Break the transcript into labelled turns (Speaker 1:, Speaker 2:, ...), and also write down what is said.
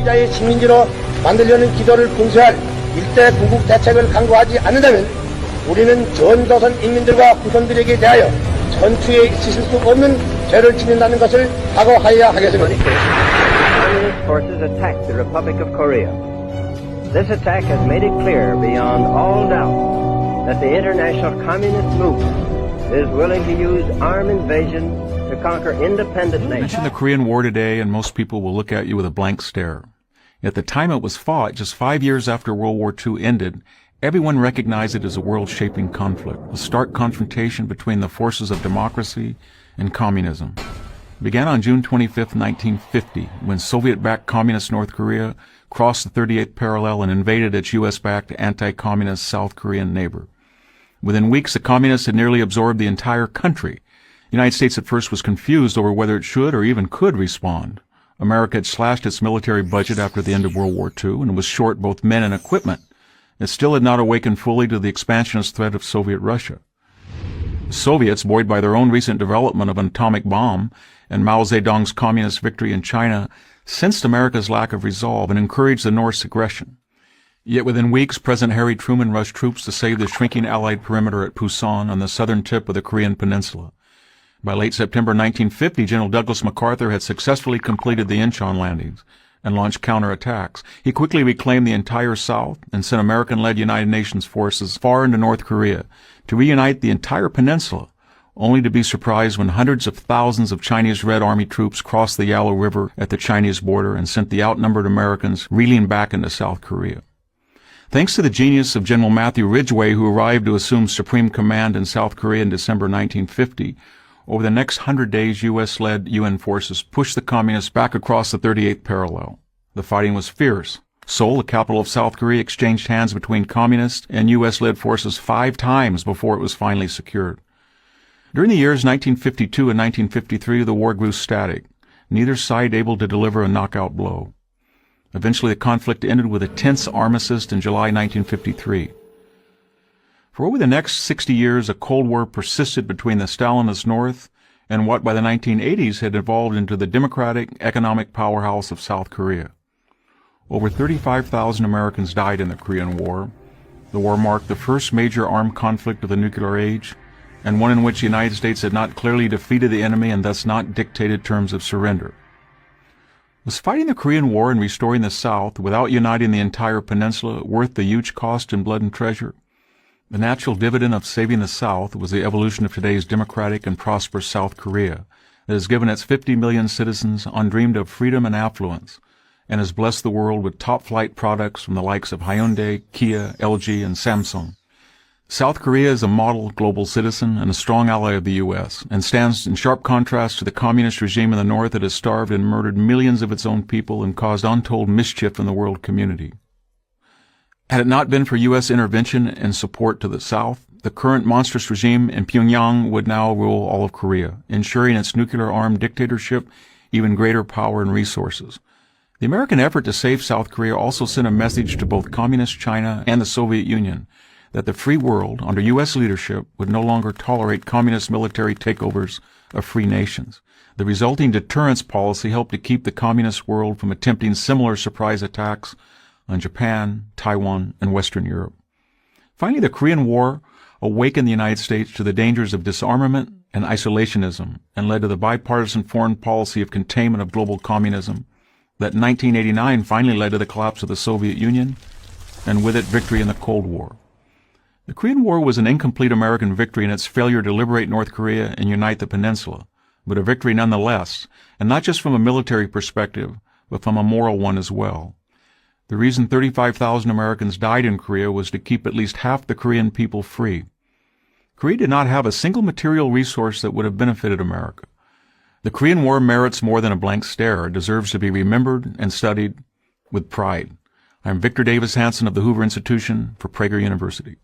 Speaker 1: 독재자의 식민지로 만들려는 기도를 분쇄할 일대 구국 대책을 강구하지 않는다면 우리는 전 조선 인민들과 후손들에게 대하여 전투에 있으실 수 없는 죄를 짓는다는 것을 각오하여야 하겠습니다.
Speaker 2: Communist forces attacked the Republic of Korea. This attack has made it clear beyond all doubt that the international communist movement is willing to use armed invasion to conquer independent nations.
Speaker 3: Mention the Korean War today and most people will look at you with a blank stare. At the time it was fought, just 5 years after World War II ended, everyone recognized it as a world-shaping conflict, a stark confrontation between the forces of democracy and communism. It began on June 25, 1950, when Soviet-backed communist North Korea crossed the 38th parallel and invaded its U.S.-backed anti-communist South Korean neighbor. Within weeks, the communists had nearly absorbed the entire country. The United States at first was confused over whether it should or even could respond. America had slashed its military budget after the end of World War II and was short both men and equipment. It still had not awakened fully to the expansionist threat of Soviet Russia. The Soviets, buoyed by their own recent development of an atomic bomb and Mao Zedong's communist victory in China, sensed America's lack of resolve and encouraged the North's aggression. Yet within weeks, President Harry Truman rushed troops to save the shrinking Allied perimeter at Pusan on the southern tip of the Korean peninsula. By late September 1950, General Douglas MacArthur had successfully completed the Incheon landings and launched counterattacks. He quickly reclaimed the entire South and sent American-led United Nations forces far into North Korea to reunite the entire peninsula, only to be surprised when hundreds of thousands of Chinese Red Army troops crossed the Yalu River at the Chinese border and sent the outnumbered Americans reeling back into South Korea. Thanks to the genius of General Matthew Ridgway, who arrived to assume supreme command in South Korea in December 1950, over the next 100 days, U.S.-led UN forces pushed the communists back across the 38th parallel. The fighting was fierce. Seoul, the capital of South Korea, exchanged hands between communist and U.S.-led forces 5 times before it was finally secured. During the years 1952 and 1953, the war grew static, neither side able to deliver a knockout blow. Eventually, the conflict ended with a tense armistice in July 1953. For over the next 60 years, a Cold War persisted between the Stalinist North and what by the 1980s had evolved into the democratic economic powerhouse of South Korea. Over 35,000 Americans died in the Korean War. The war marked the first major armed conflict of the nuclear age, and one in which the United States had not clearly defeated the enemy and thus not dictated terms of surrender. Was fighting the Korean War and restoring the South without uniting the entire peninsula worth the huge cost in blood and treasure? The natural dividend of saving the South was the evolution of today's democratic and prosperous South Korea that has given its 50 million citizens undreamed of freedom and affluence and has blessed the world with top-flight products from the likes of Hyundai, Kia, LG, and Samsung. South Korea is a model global citizen and a strong ally of the U.S. and stands in sharp contrast to the communist regime in the North that has starved and murdered millions of its own people and caused untold mischief in the world community. Had it not been for U.S. intervention and support to the South, the current monstrous regime in Pyongyang would now rule all of Korea, ensuring its nuclear-armed dictatorship even greater power and resources. The American effort to save South Korea also sent a message to both Communist China and the Soviet Union that the free world, under U.S. leadership, would no longer tolerate communist military takeovers of free nations. The resulting deterrence policy helped to keep the communist world from attempting similar surprise attacks on Japan, Taiwan, and Western Europe. Finally, the Korean War awakened the United States to the dangers of disarmament and isolationism and led to the bipartisan foreign policy of containment of global communism that in 1989 finally led to the collapse of the Soviet Union and with it victory in the Cold War. The Korean War was an incomplete American victory in its failure to liberate North Korea and unite the peninsula, but a victory nonetheless, and not just from a military perspective, but from a moral one as well. The reason 35,000 Americans died in Korea was to keep at least half the Korean people free. Korea did not have a single material resource that would have benefited America. The Korean War merits more than a blank stare. It deserves to be remembered and studied with pride. I'm Victor Davis Hanson of the Hoover Institution for Prager University.